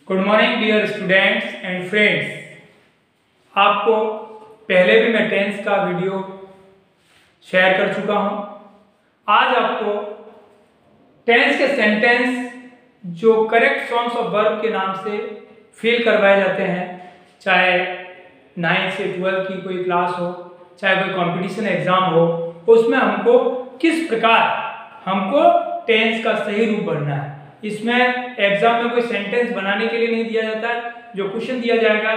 Good morning dear students and friends. आपको पहले भी मैं टेंस का वीडियो शेयर कर चुका हूं। आज आपको टेंस के सेंटेंस जो करेक्ट फॉर्म्स ऑफ वर्ब के नाम से फिल करवाए जाते हैं, चाहे 9 से 12 की कोई क्लास हो, चाहे कोई कंपटीशन एग्जाम हो, उसमें हमको किस प्रकार हमको टेंस का सही रूप भरना है। इसमें एग्जाम में कोई सेंटेंस बनाने के लिए नहीं दिया जाता है। जो क्वेश्चन दिया जाएगा,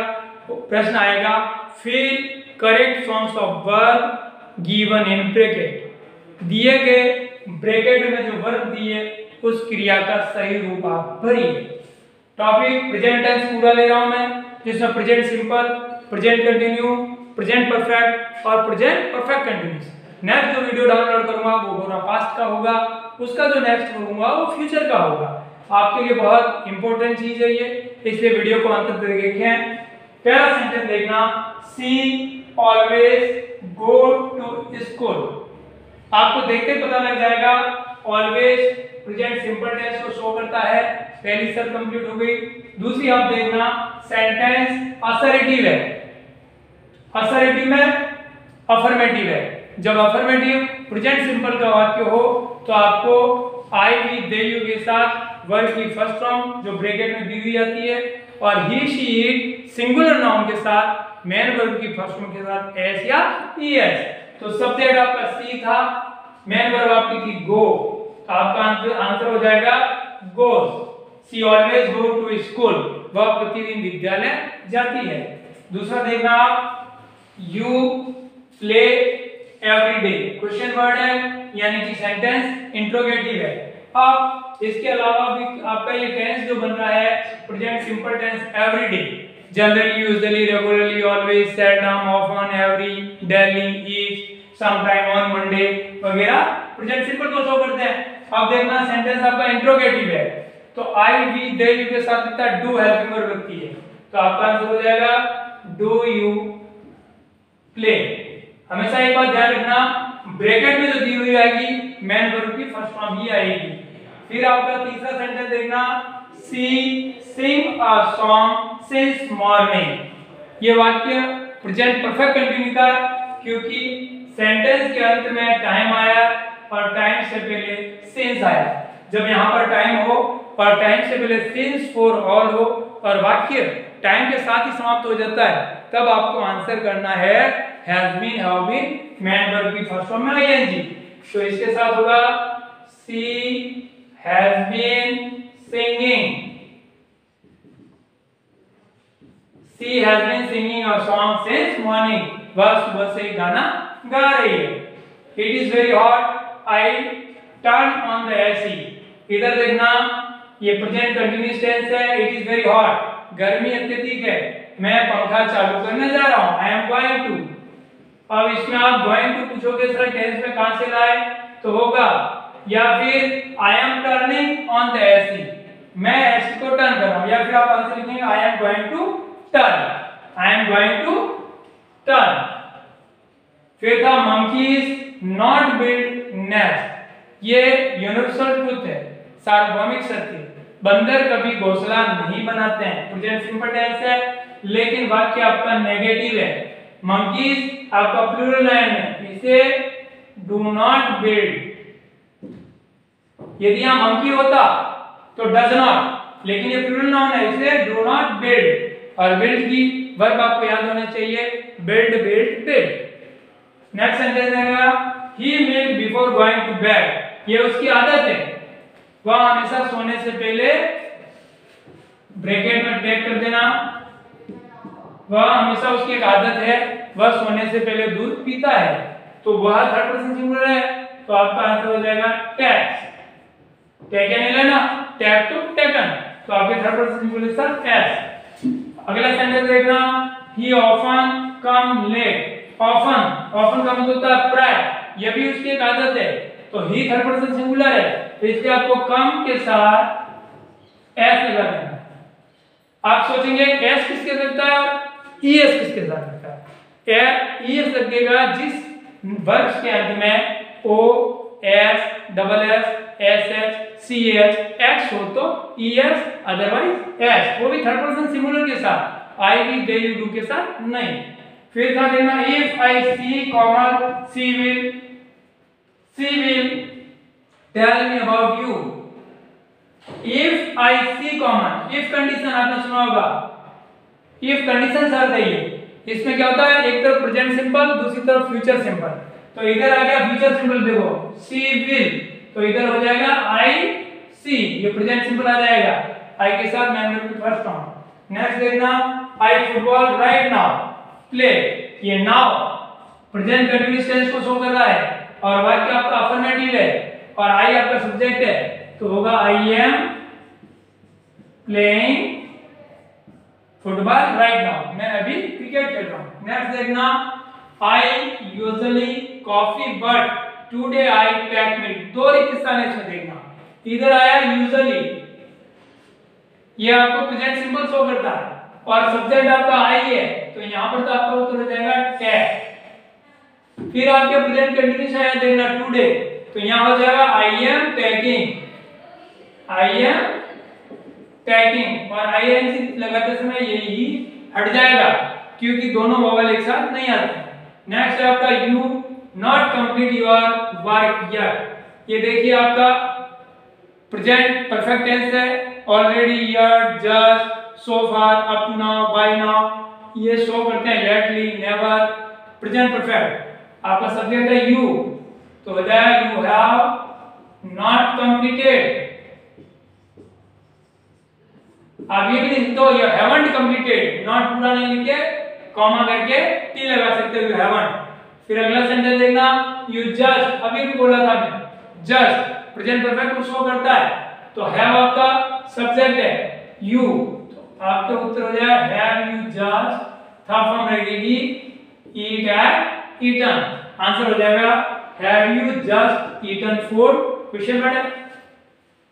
प्रश्न आएगा, fill correct forms of verb given in bracket. दिए गए ब्रैकेट में जो वर्ब दिए उस क्रिया का सही रूप आप भरिए। टॉपिक प्रेजेंट टेंस पूरा ले रहा हूं मैं, जिसमें present simple, present continue, present perfect और प्रेजेंट परफेक्ट कंटिन्यूस। नेक्स्ट जो वीडियो डाउनलोड करूंगा वो होगा पास्ट का होगा, उसका जो नेक्स्ट करूंगा वो फ्यूचर का होगा। आपके लिए बहुत इंपॉर्टेंट चीज है ये, इसलिए वीडियो को अंत तक देखें। पहला सेंटेंस देखना, सी ऑलवेज गो टू स्कूल। आपको देखते ही पता लग जाएगा ऑलवेज प्रेजेंट सिंपल टेंस को शो करता है। पहली शर्त कंप्लीट हो गई। दूसरी आप देखना, सेंटेंस असर्टिव है। असर्टिव में अफर्मेटिव है। जब अफर्मेटिव प्रेजेंट सिंपल का वाक्य हो तो आपको आई वी दे यू के साथ वर्ब की फर्स्ट फॉर्म जो ब्रैकेट में दी हुई जाती है, और ही शी इट सिंगुलर नाउन के साथ मेन वर्ब की फर्स्ट फॉर्म के साथ एस या ईएस। तो सब्जेक्ट आपका सी था, मेन वर्ब आपकी थी गो, तो आपका आंसर हो जाएगा गोस। सी ऑलवेज गो टू स्कूल, वह प्रतिदिन विद्यालय जाती है। दूसरा देखना आप, you play every day, question word है यानी कि सेंटेंस इंट्रोगेटिव है। अब इसके अलावा भी आपका ये टेंस जो बन रहा है present simple tense every day, generally, usually, regularly, always, seldom, often, every, daily, each, sometime, on Monday वगैरह प्रेजेंट सिंपल को शो करते हैं। अब देखना सेंटेंस आपका इंट्रोगेटिव है, तो आई वी दे यू के साथ कितना डू हेल्पिंग वर्ब लगती है, तो आपका आंसर हो जाएगा डू यू प्ले। हमेशा एक बात ध्यान रखना, ब्रैकेट में जो दी हुई आएगी मेन वर्ब की फर्स्ट फॉर्म ही आएगी। फिर आपका तीसरा सेंटेंस देखना, सी सिंग अ सॉन्ग सिंस मॉर्निंग। ये वाक्य प्रेजेंट परफेक्ट कंटिन्यू का, क्योंकि सेंटेंस के अंत में टाइम आया और टाइम से पहले सिंस आया। जब यहाँ पर टाइम हो और टाइम से पहले सिंस फॉर ऑल हो और वाक्य टाइम के साथ ही समाप्त हो जाता है, तब आपको आंसर करना है has been, have been, main verb की फर्स्ट फॉर्म में आईएनजी। तो इसके साथ होगा she has been singing, she has been singing a song since morning, वह सुबह से गाना गा रही है। It is very hot, I turn on the AC. इधर देखना, ये प्रेजेंट कंटिन्यूअस टेंस है, इट इज वेरी हॉट, गर्मी अत्यधिक है, मैं पंखा चालू करने जा रहा हूं, आई एम गोइंग टू। अब इसमें आप गोइंग टू पूछोगे सर टेंस में कहां से लाए, तो होगा या फिर I am turning on the AC, मैं एसी को टर्न कर रहा हूं, या फिर आप आंसर लिखेंगे I am going to turn, I am going to turn. फिर था मंकीज नॉट बिल्ड नेस्ट, ये यूनिवर्सल ट्रुथ है, सार्वभौमिक सत्य, बंदर कभी घोंसला नहीं बनाते हैं, प्रेजेंट सिंपल टेंस है, लेकिन वाक्य आपका नेगेटिव है। मंकीज आपका प्लूरल नाउन है, इसे डू नॉट बिल्ड। यदि यहां मंकी होता तो डज नॉट, लेकिन ये प्लूरल नाउन है, इसे डू नॉट बिल्ड। और बिल्ड की वर्ब आपको याद होने चाहिए, build, build, build. Next sentence है, he made before going to bed, ये उसकी आदत है, वह हमेशा सोने से पहले, ब्रैकेट में टैग कर देना, वह हमेशा उसकी एक आदत है, वह सोने से पहले दूध पीता है, तो वह थर्ड पर्सन सिंगुलर है, तो आपका आंसर हो जाएगा टेक्स। टेकन है ना, टेक टू टेकन, तो आपके third person singular sir S. अगला सेंटेंस देखना, he often come late. Often का मतलब होता है प्राय, यह भी उसकी एक आदत है, तो ही थर्ड पर्सन सिंगुलर है, तो इसलिए आपको कम के साथ एस लगा देना। आप सोचेंगे एस किसके साथ लगता है, ईएस किसके साथ लगता है, ईएस लगेगा जिस वर्ब के अंत में O S double S S H C H, X हो तो ई एस, अदरवाइज एस, वो भी थर्ड पर्सन सिंगुलर के साथ, I we they you do के साथ नहीं। फिर था देखना if I see comma she will tell me about you. If I see common, if condition आपने सुना होगा, इफ कंडीशन शर्त है ये। इसमें क्या होता है, एक तरफ प्रेजेंट सिंपल, दूसरी तरफ फ्यूचर सिंपल। तो इधर आ गया फ्यूचर सिंपल, देखो सी विल, तो इधर हो जाएगा आई सी, ये प्रेजेंट सिंपल आ जाएगा आई के साथ मैन की फर्स्ट फॉर्म। नेक्स्ट देखना आई फुटबॉल राइट नाउ प्ले, ये नाउ प्रेजेंट कंटीन्यूअस टेंस को शो कर रहा है और वाक्य आपका अफर्मेटिव है और आई आपका सब्जेक्ट है, तो होगा I am playing football right now, मैं अभी क्रिकेट खेल रहा हूं। नेक्स्ट देखना I usually coffee but today I take milk, दो रिक्त स्थान है इसमें देखना, इधर आया यूजुअली, ये आपको प्रेजेंट सिंपल शो करता है और सब्जेक्ट आपका आई है, तो यहां पर तो आपका उत्तर हो जाएगा टेक। फिर आपके प्रेजेंट कंटीन्यूअस आया देखना टुडे, तो यहां हो जाएगा I am taking, I am tagging, और आईएनजी लगाते समय यही हट जाएगा क्योंकि दोनों वोवेल एक साथ नहीं आते। नेक्स्ट है आपका you not complete your work yet, ये देखिए आपका प्रेजेंट परफेक्ट टेंस है, already, yet, just, so far, up to now, by now, ये शो करते हैं लेटली, नेवर, प्रेजेंट परफेक्ट। आपका सब्जेक्ट है यू, तो हो जाएगा यू हैव नॉट कंप्लीटेड। आप ये भी लिख दो यू हैवंट कंप्लीटेड, नॉट पूरा नहीं लिखे कॉमा करके टी लगा सकते हो, यू हैवंट। फिर अगला सेंटेंस देखना यू जस्ट, अभी भी बोला था मैं, जस्ट प्रेजेंट परफेक्ट को शो करता है, तो हैव आपका सब्जेक्ट है यू, तो आपका उत्तर हो जाएगा have you just, third form रहेगी ईट एट ईटन, आंसर हो जाएगा have you just eaten food, question word है।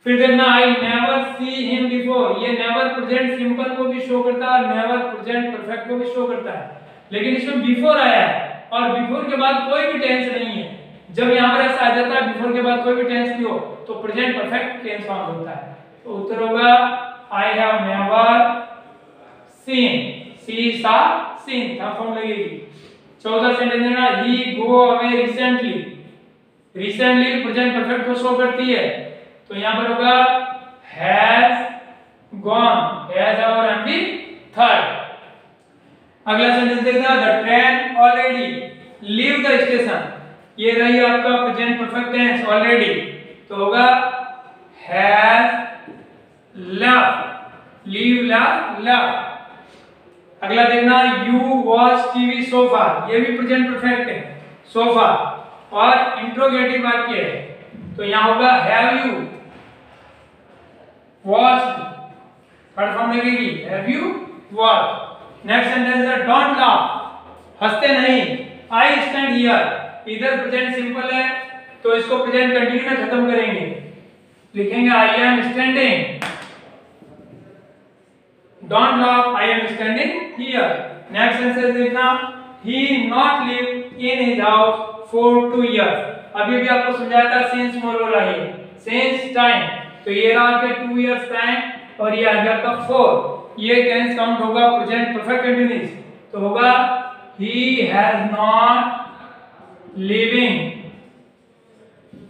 फिर देखना I never see him before, ये नेवर प्रेजेंट सिंपल को भी शो करता है, नेवर प्रेजेंट परफेक्ट को भी शो करता है, लेकिन इसमें बिफोर आया है और बिफोर के बाद कोई भी टेंस नहीं है। जब यहाँ पर ऐसा आ जाता है बिफोर के बाद कोई भी टेंस नहीं हो तो प्रेजेंट परफेक्ट टेंस फॉर्म होता है, तो उत्तर होगा I have never seen, see saw seen, third form लगेगी। चौथा सेंटेंस देना he go away recently, recently present perfect को शो करती है, तो यहां पर होगा हैज गॉन, हैज और एमपी थर्ड। अगला सेंटेंस देखना the train already leave the station, ये रही आपका प्रेजेंट परफेक्ट टेंस ऑलरेडी, तो होगा has left, leave left left. अगला देखना यू वॉच टीवी सोफा, ये भी प्रेजेंट परफेक्ट है सोफा और इंट्रोगेटिव वाक्य है, तो यहां होगा have you watched, third form लगेगी have you watched. Next sentence है डोंट लाफ, हंसते नहीं, आई स्टैंड हियर, इधर प्रेजेंट सिंपल है तो इसको प्रेजेंट कंटिन्यू में खत्म करेंगे, लिखेंगे I am standing, don't laugh I am standing here. Next sentence देखना he not live in his house for 2 years, अभी भी आपको समझाया था सिंस मोर है, सिंस टाइम, तो ये रहा आपके 2 years टाइम और ये आ गया आपका 4, ये टेंस काउंट होगा प्रेजेंट परफेक्ट कंटीन्यूअस, तो होगा ही हैज नॉट लिविंग,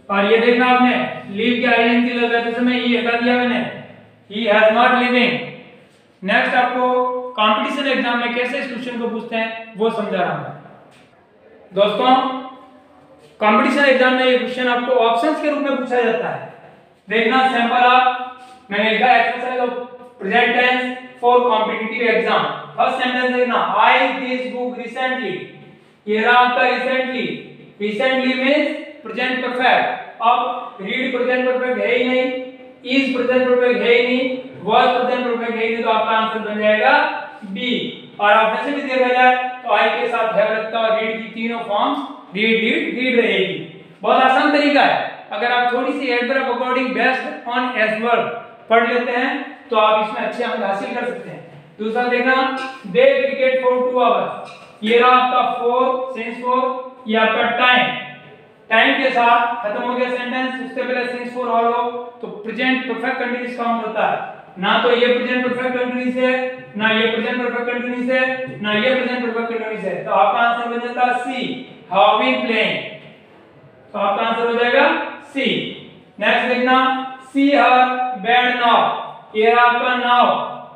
और ये देखना आपने लीव के आईएनजी लगाते समय ये हटा दिया मैंने, he has not living. Next आपको कंपटीशन एग्जाम में कैसे इस क्वेश्चन को पूछते हैं वो समझा रहा हूं। दोस्तों कंपटीशन एग्जाम में ये क्वेश्चन आपको ऑप्शंस के रूप में पूछा जाता है, देखना सैंपल आप मैंने लिखा exercise of present tense for competitive exam. First sentence देखना आई दिस बुक रिसेंटली, ये रहा आपका recently, recently means present perfect, अब रीड प्रेजेंट परफेक्ट है ही नहीं, इज प्रेजेंट परफेक्ट है ही नहीं, वाज प्रेजेंट परफेक्ट है ही नहीं, तो आपका आंसर बन जाएगा बी। और आप वैसे भी देखा जाए तो आई के साथ हैव लगता है और रीड की तीनों फॉर्म्स रीड रीड रीड रहेगी। बहुत आसान तरीका है, अगर आप थोड़ी सी adverb according based on adverb पढ़ लेते हैं तो आप इसमें अच्छे अंक हासिल कर सकते हैं। दूसरा देखना दे क्रिकेट फॉर 2 hours, ये रहा आपका 4 सिंस 4, ये आपका टाइम, टाइम के साथ खत्म हो गया सेंटेंस, उससे पहले सिंस फॉर ऑल हो तो प्रेजेंट परफेक्ट कंटीन्यूअस काउंट होता है। ना तो ये प्रेजेंट परफेक्ट कंटीन्यूअस है, ना ये प्रेजेंट परफेक्ट कंटीन्यूअस है, ना ये प्रेजेंट परफेक्ट कंटीन्यूअस है। तो आपका आंसर बन जाता है सी, हैव बीन प्लेइंग। तो आपका आंसर हो जाएगा सी। नेक्स्ट देखना, सी हर बेड नाउ। ये आपका नाउ,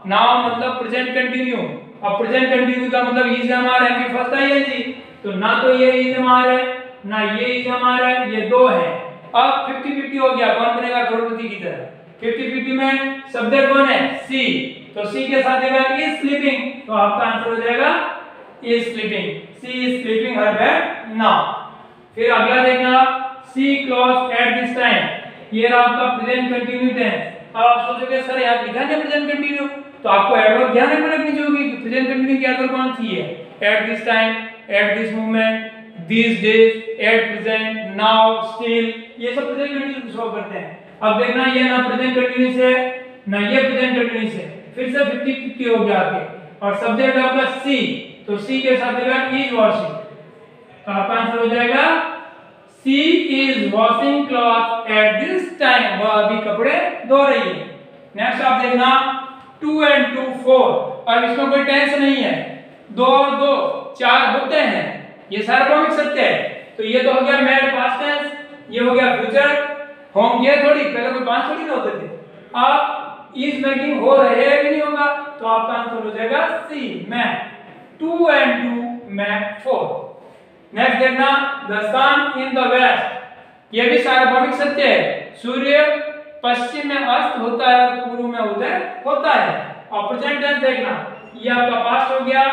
नाउ मतलब प्रेजेंट कंटिन्यू। अब प्रेजेंट कंटिन्यू का मतलब इज हमारा है कि फर्स्ट आई है जी, तो ना तो ये इज हमारा है, ना ये इज हमारा है, ये दो है। अब 50-50 हो गया, कौन बनेगा करोड़पति की तरह। 50-50 में सब्जेक्ट कौन है, सी, तो सी के साथ देगा इज स्लीपिंग, तो आपका आंसर हो जाएगा is sleeping. She is sleeping her bed now. फिर अगला देखना, she close at this time. ये रहा आपका प्रेजेंट कंटिन्यू टेंस। अब आप सोचोगे सर यार लिखा है प्रेजेंट कंटिन्यू, तो आपको एडवर्ब ध्यान में रखनी चाहिए कि प्रेजेंट कंटिन्यू की एडवर्ब कौन सी है। Eight this time, at this moment, these days, at present, now, still, ये सब प्रेजेंट कंटिन्यूस शो करते हैं। अब देखना ये ना प्रेजेंट कंटिन्यूस है, ना ये प्रेजेंट कंटिन्यूस है। फिर से 50-50 हो गया आगे, और सब्जेक्ट आपका सी, तो सी के साथ देगा इज वॉशिंग, तो आपका आंसर हो जाएगा she is washing cloth at this time. वह अभी कपड़े धो रही है। नेक्स्ट आप देखना 2 and 2 4। अब इसमें कोई टेंस नहीं है, 2 और 2 4 होते हैं, ये सार्वभौमिक सत्य है। तो ये तो हो गया मैड पास्ट टेंस, ये हो गया फ्यूचर होंगे थोड़ी, पहले कोई पांच थोड़ी ना होते थे। अब इज मेकिंग हो रहे हैं कि नहीं होगा, तो आपका आंसर हो जाएगा C, make. 2 and 2 make 4। Next देखना, the sun in the west. ये भी सार्वभौमिक सत्य है, सूर्य पश्चिम में अस्त होता है और पूर्व में उदय होता है। और प्रेजेंट टेंस देखना, ये आपका पास्ट हो गया,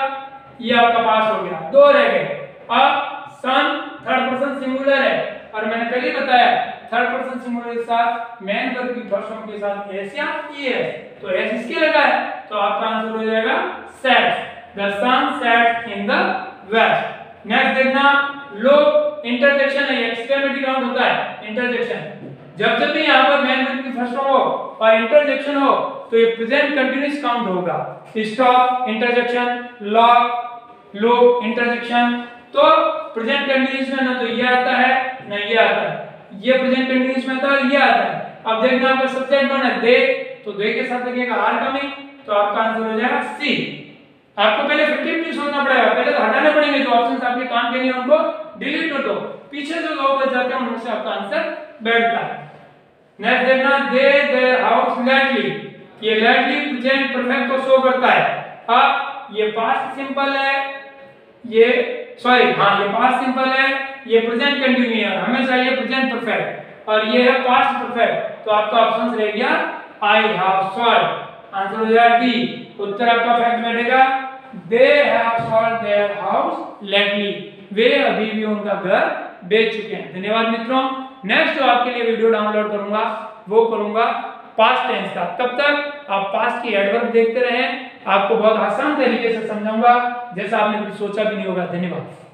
ये आपका पास्ट हो गया, दो रह गए। अब सन थर्ड पर्सन सिंगुलर है, और मैंने पहले बताया थर्ड पर्सन सिंगुलर के साथ मेन वर्ब की फर्स्ट फॉर्म के साथ एस या ई है, तो एस इसके लगा है, तो आपका आंसर हो जाएगा sets. The sun sets in the west. Next देखना, लोग इंटरजेक्शन है, एक्सक्लेमेटरी काउंट होता है इंटरजेक्शन। जब जब भी यहां पर मेन वर्ब की फर्स्ट फॉर्म हो और इंटरजेक्शन हो तो ये प्रेजेंट कंटीन्यूअस काउंट होगा। Stop interjection, lock look interjection, तो प्रेजेंट कंटीन्यूअस में ना तो ये आता है ना ये आता है, ये प्रेजेंट कंटीन्यूअस में आता है, ये आता है। अब देखना आपका सब्जेक्ट कौन है, दे, तो दे के साथ लगेगा आर कमिंग, तो आपका आंसर हो जाएगा सी। आपको पहले 50-50 सोचना पड़ेगा, पहले तो हटाने पड़ेंगे जो ऑप्शंस आपके काम के नहीं उनको डिलीट कर दो, पीछे जो दो बच जाते हैं उनमें से आपका आंसर बैठता है। नेक्स्ट देखना, दे देयर हाउस लेटली। ये लेटली प्रेजेंट परफेक्ट को शो करता है। अब ये पास्ट सिंपल है, ये सॉरी हाँ ये पास्ट सिंपल है, ये प्रेजेंट कंटिन्यू है, हमें चाहिए प्रेजेंट परफेक्ट, और ये है पास्ट परफेक्ट, तो आपका ऑप्शन रह गया आई हैव सॉल्व। आंसर हो जाएगा डी, उत्तर आपका फैक्ट बैठेगा they have solve their house lately. वे अभी भी उनका घर बेच चुके हैं। धन्यवाद मित्रों। नेक्स्ट जो आपके लिए वीडियो डाउनलोड करूंगा वो करूंगा पास्ट टेंस का। तब तक आप पास्ट की एडवर्ब देखते रहें, आपको बहुत आसान तरीके से समझाऊंगा जैसा आपने सोचा भी नहीं होगा। धन्यवाद।